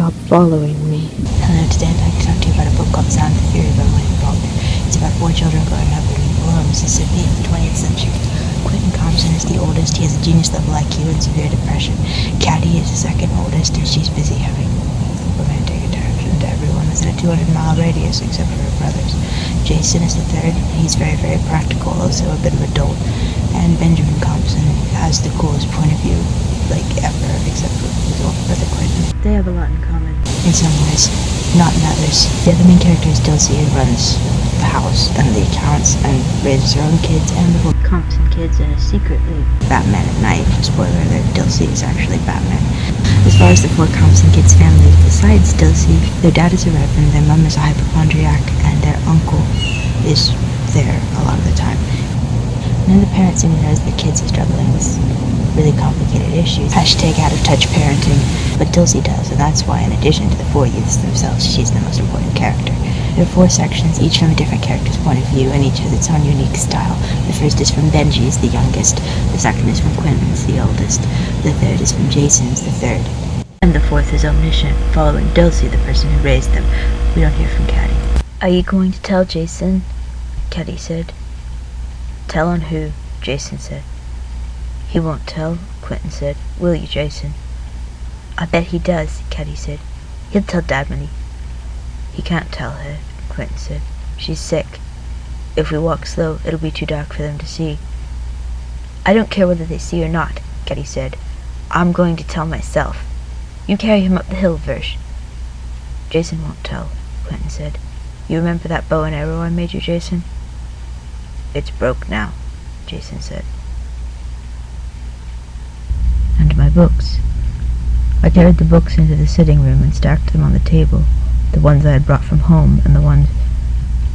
stop following me. Hello, today I'd like to talk to you about a book called Sound of Fury by Faulkner. It's about 4 children growing up in rural Mississippi in the 20th century. Quentin Compson is the oldest. He has a genius-level IQ and severe depression. Caddy is the second oldest, and she's busy having romantic attraction to everyone within a 200-mile radius except for her brothers. Jason is the third. He's very, very practical, also a bit of a dolt. And Benjamin Compson has the coolest point of view, ever, except for his older brother Quentin. They have a lot in common. In some ways, not in others. The other main character is Dilsey, who runs the house and the accounts and raises her own kids and the whole Compson kids and is secretly Batman at night. Spoiler alert, Dilsey is actually Batman. As far as the 4 Compson kids' families, besides Dilsey, their dad is a reverend, their mom is a hypochondriac, and their uncle is there a lot of the time. None of the parents even knows the kids are struggling with really complicated issues. Hashtag out-of-touch parenting. But Dilsey does, and that's why, in addition to the 4 youths themselves, she's the most important character. There are 4 sections, each from a different character's point of view, and each has its own unique style. The first is from Benji's, the youngest. The second is from Quentin's, the oldest. The third is from Jason's, the third. And the fourth is Omniscient, following Dilsey, the person who raised them. We don't hear from Caddy. Are you going to tell Jason? Caddy said. Tell on who? Jason said. He won't tell, Quentin said. Will you, Jason? I bet he does, Caddy said. He'll tell Dad when he can't tell her, Quentin said. She's sick. If we walk slow, it'll be too dark for them to see. I don't care whether they see or not, Caddy said. I'm going to tell myself. You carry him up the hill, Versh. Jason won't tell, Quentin said. You remember that bow and arrow I made you, Jason? It's broke now, Jason said. And my books. I carried the books into the sitting room and stacked them on the table, the ones I had brought from home, and the ones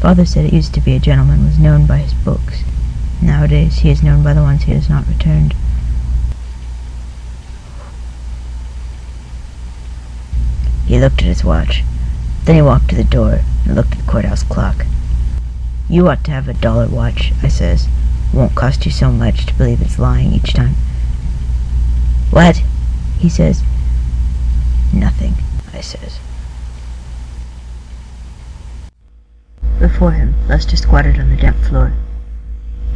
Father said it used to be a gentleman was known by his books. Nowadays he is known by the ones he has not returned. He looked at his watch. Then he walked to the door and looked at the courthouse clock. You ought to have a $1 watch, I says. Won't cost you so much to believe it's lying each time. What? He says. Nothing, I says. Before him, Lester squatted on the damp floor.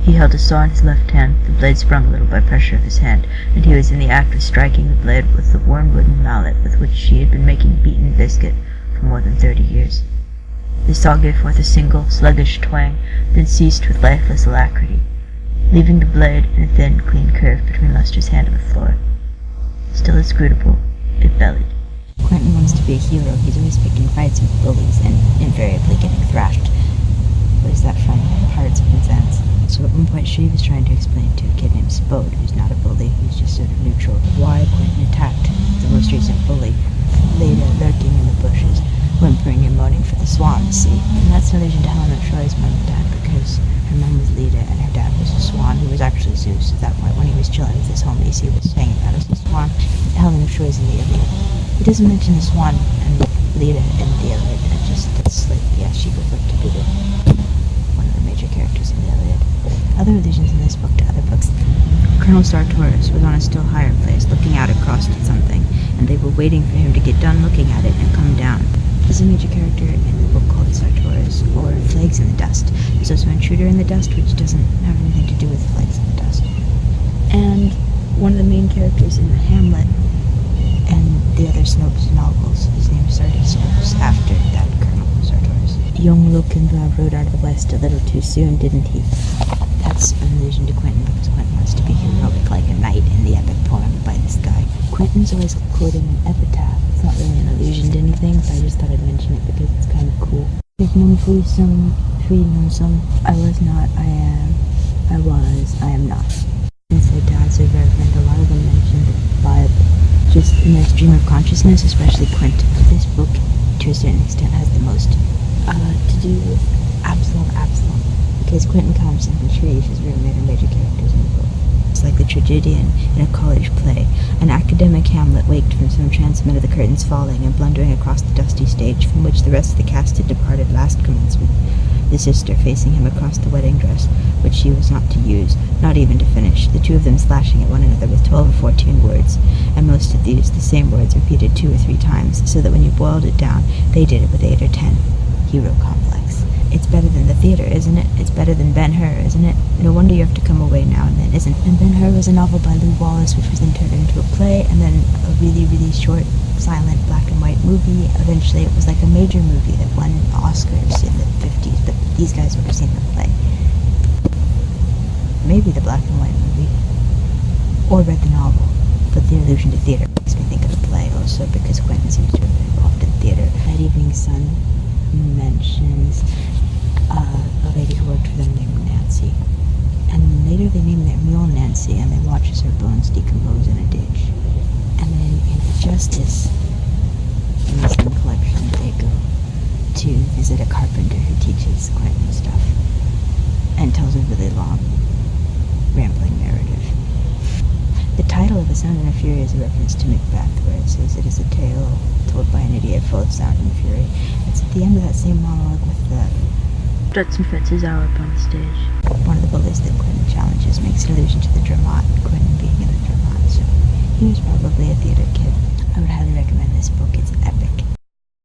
He held a saw in his left hand. The blade sprung a little by pressure of his hand, and he was in the act of striking the blade with the worn wooden mallet with which she had been making beaten biscuit for more than 30 years. The saw gave forth a single, sluggish twang, then ceased with lifeless alacrity, leaving the blade in a thin, clean curve between Lester's hand and the floor. Still inscrutable, it bellied. Quentin wants to be a hero. He's always picking fights with bullies and invariably getting thrashed. What is that from? Pirates of Penzance. So at one point Shreve is trying to explain to a kid named Spode, who's not a bully, who's just sort of neutral, why Quentin attacked the most recent bully, Leda lurking in the bushes, whimpering and moaning for the swan to see. And that's an allusion to Helen of Troy's mom and dad, because her mom was Leda and her dad was a swan, who was actually Zeus. At that point, when he was chilling with his homies, he was hanging out as a swan. Helen of Troy's in the Iliad. He doesn't mention the swan and Leda in the Iliad. Yeah, she would like to be one of the major characters in the Iliad. Other allusions in this book to other books. Colonel Sartorius was on a still higher place, looking out across at something, and they were waiting for him to get done looking at it and come down. There's a major character in the book called Sartorius, or Flags in the Dust. He's also Intruder in the Dust, which doesn't have anything to do with Flags in the Dust. And one of the main characters in the Hamlet and the other Snopes novels, his name is Sardis Snopes, after that Colonel Sartorius. Young Lochinvar rode out of the west a little too soon, didn't he? That's an allusion to Quentin, because Quentin wants to be heroic like a knight in the epic poem by this guy. Quentin's always quoting an epitaph. It's not really an allusion to anything, but I just thought I'd mention it because it's kind of cool. If none free some, I was not, I am, I was, I am not. Since their dads are reverend, a lot of them mention the Bible. Just in their stream of consciousness, especially Quentin. This book, to a certain extent, has the most to do with Absalom, because Quentin Compson and Shreve, his roommate, are major characters in the book. It's like the tragedian in a college play. An academic Hamlet waked from some transport of the curtains falling and blundering across the dusty stage from which the rest of the cast had departed last commencement. the sister facing him across the wedding dress, which she was not to use, not even to finish, the two of them slashing at one another with 12 or 14 words, and most of these the same words repeated 2 or 3 times, so that when you boiled it down, they did it with 8 or 10. Hero complex. It's better than the theater, isn't it? It's better than Ben-Hur, isn't it? No wonder you have to come away now and then, isn't it? And Ben-Hur was a novel by Lew Wallace, which was then turned into a play, and then a really, really short, silent, black and white movie. Eventually it was like a major movie that won Oscars in the 50s, but these guys would have seen the play. Maybe the black and white movie. Or read the novel. But the allusion to theater makes me think of the play also, because Quentin seems to have been involved in theater. That Evening Sun mentions a lady who worked for them named Nancy. And later they name their mule Nancy, and they watch as her bones decompose in a ditch. And then in the Justice Museum collection, they go to visit a carpenter who teaches Quentin stuff and tells a really long, rambling narrative. The title of A Sound and a Fury is a reference to Macbeth, where it says it is a tale told by an idiot full of sound and fury. It's at the end of that same monologue with the Judson Fitz is hour up on the stage.